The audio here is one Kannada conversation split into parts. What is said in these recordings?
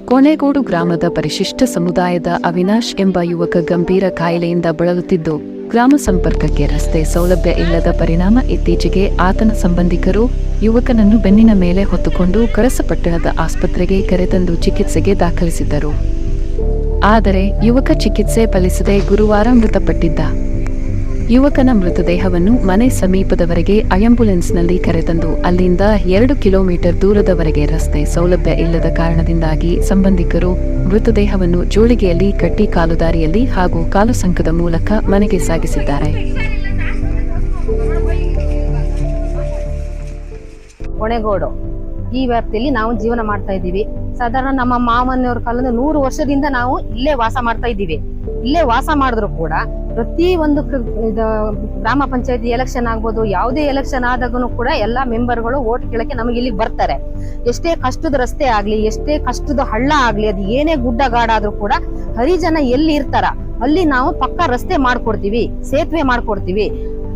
ಕೋಣೆಗೋಡು ಗ್ರಾಮದ ಪರಿಶಿಷ್ಟ ಸಮುದಾಯದ ಅವಿನಾಶ್ ಎಂಬ ಯುವಕ ಗಂಭೀರ ಕಾಯಿಲೆಯಿಂದ ಬಳಲುತ್ತಿದ್ದು, ಗ್ರಾಮ ಸಂಪರ್ಕಕ್ಕೆ ರಸ್ತೆ ಸೌಲಭ್ಯ ಇಲ್ಲದ ಪರಿಣಾಮ ಇತ್ತೀಚೆಗೆ ಆತನ ಸಂಬಂಧಿಕರು ಯುವಕನನ್ನು ಬೆನ್ನಿನ ಮೇಲೆ ಹೊತ್ತುಕೊಂಡು ಕಳಸಪಟ್ಟಣದ ಆಸ್ಪತ್ರೆಗೆ ಕರೆತಂದು ಚಿಕಿತ್ಸೆಗೆ ದಾಖಲಿಸಿದ್ದರು. ಆದರೆ ಯುವಕ ಚಿಕಿತ್ಸೆ ಫಲಿಸದೆ ಗುರುವಾರ ಮೃತಪಟ್ಟಿದ್ದ. ಯುವಕನ ಮೃತದೇಹವನ್ನು ಮನೆ ಸಮೀಪದವರೆಗೆ ಆಂಬ್ಯುಲೆನ್ಸ್ನಲ್ಲಿ ಕರೆತಂದು ಅಲ್ಲಿಂದ 2 ಕಿಲೋಮೀಟರ್ ದೂರದವರೆಗೆ ರಸ್ತೆ ಸೌಲಭ್ಯ ಇಲ್ಲದ ಕಾರಣದಿಂದಾಗಿ ಸಂಬಂಧಿಕರು ಮೃತದೇಹವನ್ನು ಜೋಳಿಗೆಯಲ್ಲಿ ಕಟ್ಟಿ ಕಾಲುದಾರಿಯಲ್ಲಿ ಹಾಗೂ ಕಾಲುಸಂಕದ ಮೂಲಕ ಮನೆಗೆ ಸಾಗಿಸಿದ್ದಾರೆ. ಕೋಣೆಗೋಡು ಈ ವ್ಯಾಪ್ತಿಯಲ್ಲಿ ನಾವು ಜೀವನ ಮಾಡ್ತಾ ಇದ್ದೀವಿ. ಸಾಧಾರಣ ನಮ್ಮ ಮಾವನವ್ರ ಕಾಲದ 100 ವರ್ಷದಿಂದ ನಾವು ಇಲ್ಲೇ ವಾಸ ಮಾಡ್ತಾ ಇದ್ದೀವಿ. ಇಲ್ಲೇ ವಾಸ ಮಾಡಿದ್ರು ಕೂಡ ಪ್ರತಿ ಒಂದು ಗ್ರಾಮ ಪಂಚಾಯತಿ ಎಲೆಕ್ಷನ್ ಆಗ್ಬೋದು, ಯಾವುದೇ ಎಲೆಕ್ಷನ್ ಆದಾಗೂ ಕೂಡ ಎಲ್ಲಾ ಮೆಂಬರ್ಗಳು ಓಟ್ ಕೇಳಕ್ಕೆ ನಮಗೆ ಇಲ್ಲಿಗೆ ಬರ್ತಾರೆ. ಎಷ್ಟೇ ಕಷ್ಟದ ರಸ್ತೆ ಆಗ್ಲಿ, ಎಷ್ಟೇ ಕಷ್ಟದ ಹಳ್ಳ ಆಗ್ಲಿ, ಅದು ಏನೇ ಗುಡ್ಡಗಾಡಾದ್ರೂ ಕೂಡ ಹರಿಜನ ಎಲ್ಲಿ ಇರ್ತಾರ ಅಲ್ಲಿ ನಾವು ಪಕ್ಕ ರಸ್ತೆ ಮಾಡ್ಕೊಡ್ತೀವಿ, ಸೇತುವೆ ಮಾಡ್ಕೊಡ್ತೀವಿ.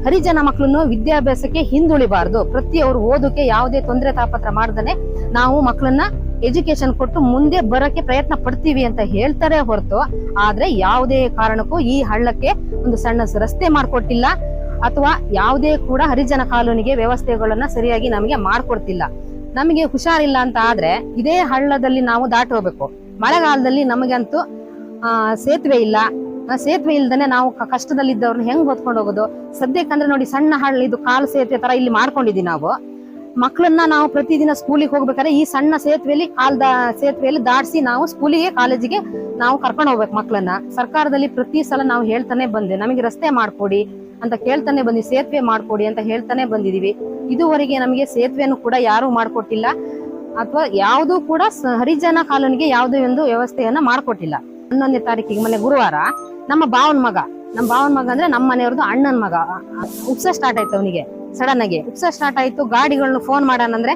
ಹರಿಜನ ಮಕ್ಕಳನ್ನು ವಿದ್ಯಾಭ್ಯಾಸಕ್ಕೆ ಹಿಂದುಳಿಬಾರ್ದು, ಪ್ರತಿಯವರು ಓದಕ್ಕೆ ಯಾವುದೇ ತೊಂದರೆ ತಾಪತ್ರ ಮಾಡ್ದನೆ ನಾವು ಮಕ್ಕಳನ್ನ ಎಜುಕೇಶನ್ ಕೊಟ್ಟು ಮುಂದೆ ಬರಕ್ಕೆ ಪ್ರಯತ್ನ ಪಡ್ತೀವಿ ಅಂತ ಹೇಳ್ತಾರೆ ಹೊರತು, ಆದ್ರೆ ಯಾವುದೇ ಕಾರಣಕ್ಕೂ ಈ ಹಳ್ಳಕ್ಕೆ ಒಂದು ಸಣ್ಣ ರಸ್ತೆ ಮಾಡ್ಕೊಟ್ಟಿಲ್ಲ ಅಥವಾ ಯಾವುದೇ ಕೂಡ ಹರಿಜನ ಕಾಲೋನಿಗೆ ವ್ಯವಸ್ಥೆಗಳನ್ನ ಸರಿಯಾಗಿ ನಮಗೆ ಮಾಡ್ಕೊಡ್ತಿಲ್ಲ. ನಮಗೆ ಹುಷಾರಿಲ್ಲ ಅಂತ ಆದ್ರೆ ಇದೇ ಹಳ್ಳದಲ್ಲಿ ನಾವು ದಾಟಿ ಹೋಗ್ಬೇಕು. ಮಳೆಗಾಲದಲ್ಲಿ ನಮಗಂತೂ ಸೇತುವೆ ಇಲ್ಲ. ಸೇತುವೆ ಇಲ್ದನೆ ನಾವು ಕಷ್ಟದಲ್ಲಿದ್ದವ್ರನ್ನ ಹೆಂಗ್ ಹೊತ್ಕೊಂಡು ಹೋಗೋದು? ಸದ್ಯಕ್ಕಂದ್ರೆ ನೋಡಿ, ಸಣ್ಣ ಹಳ್ಳಿ ಇದು ಕಾಲು ಸೇತುವೆ ತರ ಇಲ್ಲಿ ಮಾಡ್ಕೊಂಡಿದೀವಿ ನಾವು. ಮಕ್ಕಳನ್ನ ನಾವು ಪ್ರತಿದಿನ ಸ್ಕೂಲಿಗೆ ಹೋಗ್ಬೇಕಾದ್ರೆ ಈ ಸಣ್ಣ ಸೇತುವೆಯಲ್ಲಿ ದಾಟಿಸಿ ನಾವು ಸ್ಕೂಲಿಗೆ ಕಾಲೇಜಿಗೆ ನಾವು ಕರ್ಕೊಂಡು ಹೋಗ್ಬೇಕು ಮಕ್ಕಳನ್ನ. ಸರ್ಕಾರದಲ್ಲಿ ಪ್ರತಿ ಸಲ ನಾವು ಹೇಳ್ತಾನೆ ಬಂದೆ, ನಮಗೆ ರಸ್ತೆ ಮಾಡ್ಕೊಡಿ ಅಂತ ಕೇಳ್ತಾನೆ ಬಂದಿ, ಸೇತುವೆ ಮಾಡ್ಕೊಡಿ ಅಂತ ಹೇಳ್ತಾನೆ ಬಂದಿದೀವಿ. ಇದುವರೆಗೆ ನಮಗೆ ಸೇತುವೆಯನ್ನು ಕೂಡ ಯಾರು ಮಾಡ್ಕೊಟ್ಟಿಲ್ಲ ಅಥವಾ ಯಾವ್ದು ಕೂಡ ಹರಿಜನ ಕಾಲೋನಿಗೆ ಯಾವುದೇ ಒಂದು ವ್ಯವಸ್ಥೆಯನ್ನ ಮಾಡ್ಕೊಟ್ಟಿಲ್ಲ. 11ನೇ ತಾರೀಕಿಗೆ ಮೊನ್ನೆ ಗುರುವಾರ ನಮ್ಮ ಭಾವನ ಮಗ ಅಂದ್ರೆ ನಮ್ಮ ಮನೆಯವ್ರದ್ದು ಅಣ್ಣನ ಮಗ ಉಪ್ಸ ಸ್ಟಾರ್ಟ್ ಆಯ್ತು. ಅವನಿಗೆ ಸಡನ್ ಆಗಿ ಉಪ್ಸ ಸ್ಟಾರ್ಟ್ ಆಯ್ತು. ಗಾಡಿಗಳನ್ನ ಫೋನ್ ಮಾಡೋಣ ಅಂದ್ರೆ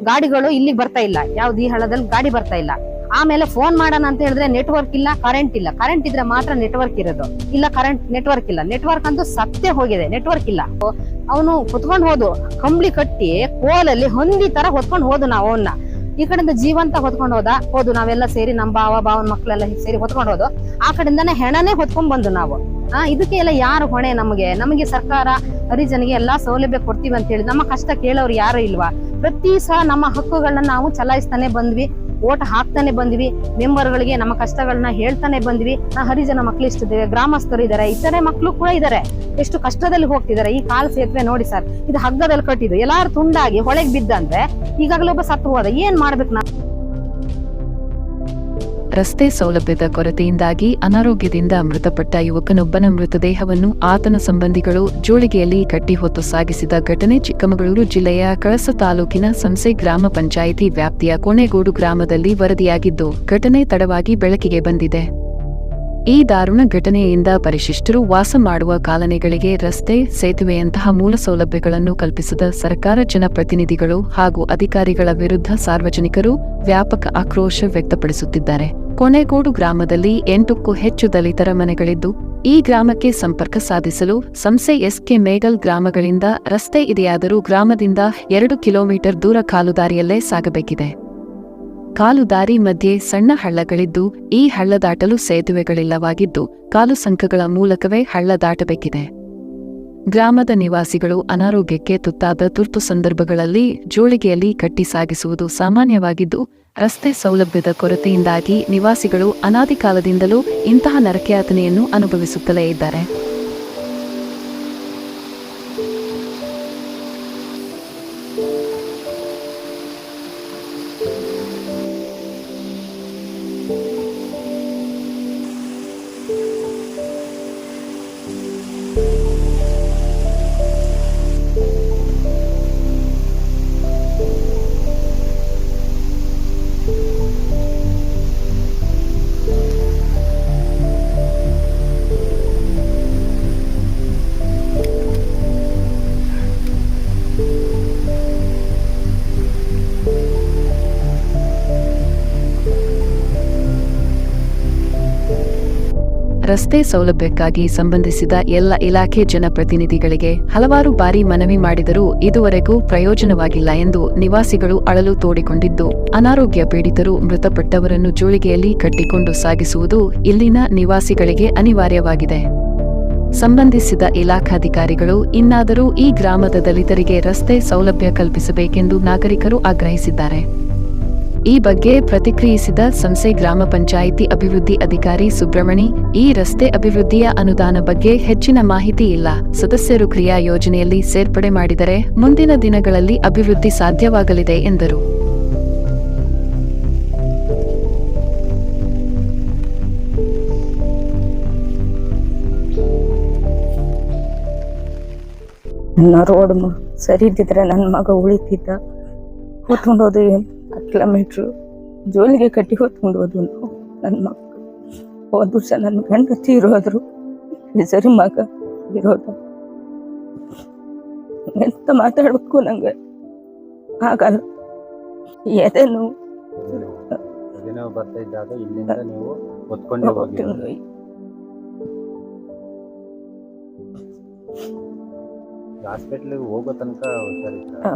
ಗಾಡಿಗಳು ಇಲ್ಲಿಗೆ ಬರ್ತಾ ಇಲ್ಲ, ಯಾವ್ದು ಈ ಹಳ್ಳದಲ್ಲಿ ಗಾಡಿ ಬರ್ತಾ ಇಲ್ಲ. ಆಮೇಲೆ ಫೋನ್ ಮಾಡೋಣ ಅಂತ ಹೇಳಿದ್ರೆ ನೆಟ್ವರ್ಕ್ ಇಲ್ಲ, ಕರೆಂಟ್ ಇಲ್ಲ. ಕರೆಂಟ್ ಇದ್ರೆ ಮಾತ್ರ ನೆಟ್ವರ್ಕ್ ಇರೋದು, ಇಲ್ಲ ನೆಟ್ವರ್ಕ್ ಇಲ್ಲ. ನೆಟ್ವರ್ಕ್ ಅಂತೂ ಸತ್ತೇ ಹೋಗಿದೆ, ನೆಟ್ವರ್ಕ್ ಇಲ್ಲ. ಅವನು ಹೊತ್ಕೊಂಡು ಹೋದು, ಕಂಬಳಿ ಕಟ್ಟಿ ಕೋಲಲ್ಲಿ ಹೊಂದಿ ತರ ಹೊತ್ಕೊಂಡು ಹೋದು. ನಾವು ಅವನ್ನ ಈ ಕಡೆಯಿಂದ ಜೀವಂತ ಹೊತ್ಕೊಂಡು ಹೋದು ನಾವೆಲ್ಲ ಸೇರಿ, ನಮ್ಮ ಭಾವನ ಮಕ್ಕಳೆಲ್ಲ ಸೇರಿ ಹೊತ್ಕೊಂಡು ಹೋದು. ಆ ಕಡೆಯಿಂದಾನೆ ಹೆಣನೇ ಹೊತ್ಕೊಂಡ್ ಬಂದು ನಾವು. ಇದಕ್ಕೆ ಎಲ್ಲ ಯಾರು ಹೊಣೆ? ನಮಗೆ ಸರ್ಕಾರ ಹರಿಜನಿಗೆ ಎಲ್ಲಾ ಸೌಲಭ್ಯ ಕೊಡ್ತೀವಿ ಅಂತ ಹೇಳಿ ನಮ್ಮ ಕಷ್ಟ ಕೇಳೋರು ಯಾರು ಇಲ್ವಾ? ಪ್ರತಿ ಸಲ ನಮ್ಮ ಹಕ್ಕುಗಳನ್ನ ನಾವು ಚಲಾಯಿಸ್ತಾನೆ ಬಂದ್ವಿ, ಓಟ್ ಹಾಕ್ತಾನೆ ಬಂದ್ವಿ, ಮೆಂಬರ್ಗಳಿಗೆ ನಮ್ಮ ಕಷ್ಟಗಳನ್ನ ಹೇಳ್ತಾನೆ ಬಂದ್ವಿ. ಹರಿಜನ ಮಕ್ಳು ಇಷ್ಟಿದ್ದಾರೆ, ಗ್ರಾಮಸ್ಥರು ಇದಾರೆ, ಇತರೆ ಮಕ್ಳು ಕೂಡ ಇದಾರೆ, ಎಷ್ಟು ಕಷ್ಟದಲ್ಲಿ ಹೋಗ್ತಿದ್ದಾರೆ. ಈ ಕಾಲ್ ಸೇತುವೆ ನೋಡಿ ಸರ್, ಇದು ಹಗ್ಗದಲ್ಲಿ ಕಟ್ಟಿದ್ದು, ಎಲ್ಲಾರು ತುಂಡಾಗಿ ಹೊಳೆಗೆ ಬಿದ್ದಂದ್ರೆ ಈಗಾಗಲೇ ಒಬ್ಬ ಸತ್ತು ಹೋದ. ಏನ್ ಮಾಡ್ಬೇಕು ನಾವು? ರಸ್ತೆ ಸೌಲಭ್ಯದ ಕೊರತೆಯಿಂದಾಗಿ ಅನಾರೋಗ್ಯದಿಂದ ಮೃತಪಟ್ಟ ಯುವಕನೊಬ್ಬನ ಮೃತದೇಹವನ್ನು ಆತನ ಸಂಬಂಧಿಗಳು ಜೋಳಿಗೆಯಲ್ಲಿ ಕಟ್ಟಿ ಹೊತ್ತು ಸಾಗಿಸಿದ ಘಟನೆ ಚಿಕ್ಕಮಗಳೂರು ಜಿಲ್ಲೆಯ ಕಳಸ ತಾಲೂಕಿನ ಸಂಸೆ ಗ್ರಾಮ ಪಂಚಾಯಿತಿ ವ್ಯಾಪ್ತಿಯ ಕೋಣೆಗೋಡು ಗ್ರಾಮದಲ್ಲಿ ವರದಿಯಾಗಿದ್ದು, ಘಟನೆ ತಡವಾಗಿ ಬೆಳಕಿಗೆ ಬಂದಿದೆ. ಈ ದಾರುಣ ಘಟನೆಯಿಂದ ಪರಿಶಿಷ್ಟರು ವಾಸ ಮಾಡುವ ಕಾಲನಿಗಳಿಗೆ ರಸ್ತೆ, ಸೇತುವೆಯಂತಹ ಮೂಲ ಸೌಲಭ್ಯಗಳನ್ನು ಕಲ್ಪಿಸದ ಸರ್ಕಾರ, ಜನಪ್ರತಿನಿಧಿಗಳು ಹಾಗೂ ಅಧಿಕಾರಿಗಳ ವಿರುದ್ಧ ಸಾರ್ವಜನಿಕರು ವ್ಯಾಪಕ ಆಕ್ರೋಶ ವ್ಯಕ್ತಪಡಿಸುತ್ತಿದ್ದಾರೆ. ಕೋಣೆಗೋಡು ಗ್ರಾಮದಲ್ಲಿ 8ಕ್ಕೂ ಹೆಚ್ಚು ದಲಿತರ ಮನೆಗಳಿದ್ದು, ಈ ಗ್ರಾಮಕ್ಕೆ ಸಂಪರ್ಕ ಸಾಧಿಸಲು ಸಂಸೆ ಎಸ್ಕೆ ಮೇಗಲ್ ಗ್ರಾಮಗಳಿಂದ ರಸ್ತೆ ಇದೆಯಾದರೂ ಗ್ರಾಮದಿಂದ 2 ಕಿಲೋಮೀಟರ್ ದೂರ ಕಾಲುದಾರಿಯಲ್ಲೇ ಸಾಗಬೇಕಿದೆ. ಕಾಲುದಾರಿ ಮಧ್ಯೆ ಸಣ್ಣ ಹಳ್ಳಗಳಿದ್ದು, ಈ ಹಳ್ಳ ದಾಟಲು ಸೇತುವೆಗಳಿಲ್ಲವಾಗಿದ್ದು, ಕಾಲು ಸಂಕಗಳ ಮೂಲಕವೇ ಹಳ್ಳ ದಾಟಬೇಕಿದೆ. ಗ್ರಾಮದ ನಿವಾಸಿಗಳು ಅನಾರೋಗ್ಯಕ್ಕೆ ತುತ್ತಾದ ತುರ್ತು ಸಂದರ್ಭಗಳಲ್ಲಿ ಜೋಳಿಗೆಯಲ್ಲಿ ಕಟ್ಟಿ ಸಾಗಿಸುವುದು ಸಾಮಾನ್ಯವಾಗಿದ್ದು, ರಸ್ತೆ ಸೌಲಭ್ಯದ ಕೊರತೆಯಿಂದಾಗಿ ನಿವಾಸಿಗಳು ಅನಾದಿ ಕಾಲದಿಂದಲೂ ಇಂತಹ ನರಕಯಾತನೆಯನ್ನು ಅನುಭವಿಸುತ್ತಲೇ ಇದ್ದಾರೆ. ರಸ್ತೆ ಸೌಲಭ್ಯಕ್ಕಾಗಿ ಸಂಬಂಧಿಸಿದ ಎಲ್ಲ ಇಲಾಖೆ ಜನಪ್ರತಿನಿಧಿಗಳಿಗೆ ಹಲವಾರು ಬಾರಿ ಮನವಿ ಮಾಡಿದರೂ ಇದುವರೆಗೂ ಪ್ರಯೋಜನವಾಗಿಲ್ಲ ಎಂದು ನಿವಾಸಿಗಳು ಅಳಲು ತೋಡಿಕೊಂಡಿದ್ದು, ಅನಾರೋಗ್ಯ ಪೀಡಿತರು ಮೃತಪಟ್ಟವರನ್ನು ಜೋಳಿಗೆಯಲ್ಲಿ ಕಟ್ಟಿಕೊಂಡು ಸಾಗಿಸುವುದು ಇಲ್ಲಿನ ನಿವಾಸಿಗಳಿಗೆ ಅನಿವಾರ್ಯವಾಗಿದೆ. ಸಂಬಂಧಿಸಿದ ಇಲಾಖಾಧಿಕಾರಿಗಳು ಇನ್ನಾದರೂ ಈ ಗ್ರಾಮದ ದಲಿತರಿಗೆ ರಸ್ತೆ ಸೌಲಭ್ಯ ಕಲ್ಪಿಸಬೇಕೆಂದು ನಾಗರಿಕರು ಆಗ್ರಹಿಸಿದ್ದಾರೆ. ಈ ಬಗ್ಗೆ ಪ್ರತಿಕ್ರಿಯಿಸಿದ ಸಂಸೆ ಗ್ರಾಮ ಪಂಚಾಯಿತಿ ಅಭಿವೃದ್ಧಿ ಅಧಿಕಾರಿ ಸುಬ್ರಮಣಿ, ಈ ರಸ್ತೆ ಅಭಿವೃದ್ಧಿಯ ಅನುದಾನ ಬಗ್ಗೆ ಹೆಚ್ಚಿನ ಮಾಹಿತಿ ಇಲ್ಲ. ಸದಸ್ಯರು ಕ್ರಿಯಾ ಯೋಜನೆಯಲ್ಲಿ ಸೇರ್ಪಡೆ ಮಾಡಿದರೆ ಮುಂದಿನ ದಿನಗಳಲ್ಲಿ ಅಭಿವೃದ್ಧಿ ಸಾಧ್ಯವಾಗಲಿದೆ ಎಂದರು. ನನ್ನ ರೋಡ್ ಸರಿ ಇದ್ದಿದ್ರೆ ನನ್ನ ಮಗ ಉಳಿತಿದ್ದ. ಹೊತ್ಕೊಂಡು ಹೋದ್ವಿ 10 ಕಿಲೋಮೀಟ್ರು ಜೋಲಿಗೆ ಕಟ್ಟಿ ಹೊತ್ಕೊಂಡು ಹೋದ್ವು ನಾವು. ನನ್ನ ಮಕ್ಕಳು ಹೋದ ವರ್ಷ ನನ್ನ ಗಂಡ ತೀರೋದ್ರು. ಸರಿ ಮಗ ಇರೋದು ಎಂತ ಮಾತಾಡ್ಬೇಕು ನಂಗೆ ಆಗಲ್ಲ. ಎದೆನು ಬರ್ತಾ ಇದ್ದಾಗ ಇಲ್ಲಿಂದ ನೀವು ಹೊತ್ಕೊಂಡೇ ಹೋಗಿ ಹಾಸ್ಪಿಟ್ಲಿಗೆ ಹೋಗೋ ತನಕ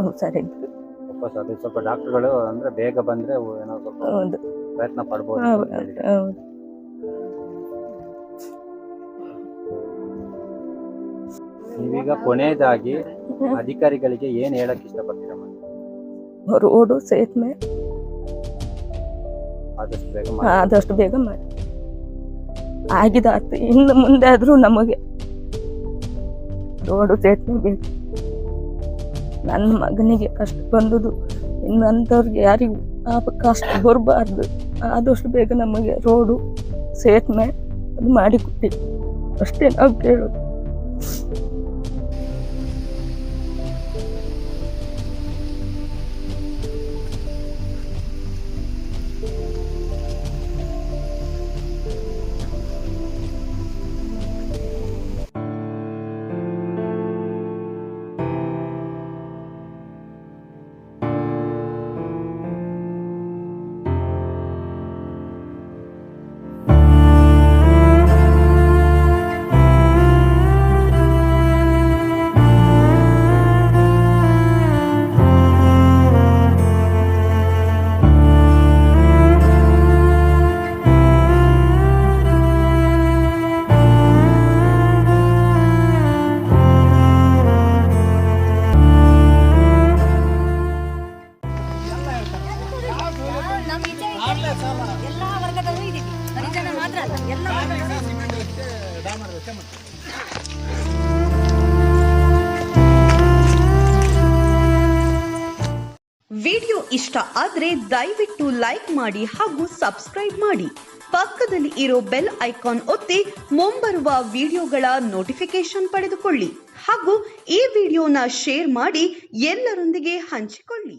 ಹುಷಾರಿದ್ರು. ವಾಪಸ್ ಅದು ಸ್ವಲ್ಪ ಡಾಕ್ಟರ್ಗಳು ಅಂದ್ರೆ ಬೇಗ ಬಂದ್ರೆ ಏನೋ ಸ್ವಲ್ಪ ಪ್ರಯತ್ನ ಪಡ್ಬೋದು. ನೀವೀಗ ಕೊನೆಯದಾಗಿ ಅಧಿಕಾರಿಗಳಿಗೆ ಏನ್ ಹೇಳಕ್ ಇಷ್ಟಪಡ್ತೀರಮ್ಮ? ರೋಡು ಸೇತುವೆ ಆದಷ್ಟು ಬೇಗ ಮಾಡಿ ಆಗಿದಾತು. ಇನ್ನು ಮುಂದೆ ಆದ್ರೂ ನಮಗೆ ರೋಡು ಸೇತುವೆ ಬೇಕು. ನನ್ನ ಮಗನಿಗೆ ಕಷ್ಟ ಬಂದುದು ಇನ್ನಂಥವ್ರಿಗೆ ಯಾರಿಗೂ ಆ ಕಷ್ಟ ಬರಬಾರ್ದು. ಆದಷ್ಟು ಬೇಗ ನಮಗೆ ರೋಡು ಸೇತುವೆ ಅದು ಮಾಡಿಕೊಟ್ಟಿ ಅಷ್ಟೇ ನಾವು ಕೇಳೋದು. ಎಲ್ಲಾ ವರ್ಗದವರು ಇದೀವಿ. ಹರಿಜನ ಮಾತ್ರ ಅಲ್ಲ, ಎಲ್ಲ ವಿಡಿಯೋ ಇಷ್ಟ ಆದ್ರೆ ದಯವಿಟ್ಟು ಲೈಕ್ ಮಾಡಿ ಹಾಗೂ ಸಬ್ಸ್ಕ್ರೈಬ್ ಮಾಡಿ. ಪಕ್ಕದಲ್ಲಿ ಇರೋ ಬೆಲ್ ಐಕಾನ್ ಒತ್ತಿ ಮುಂಬರುವ ವಿಡಿಯೋಗಳ ನೋಟಿಫಿಕೇಶನ್ ಪಡೆದುಕೊಳ್ಳಿ ಹಾಗೂ ಈ ವಿಡಿಯೋನ ಶೇರ್ ಮಾಡಿ ಎಲ್ಲರೊಂದಿಗೆ ಹಂಚಿಕೊಳ್ಳಿ.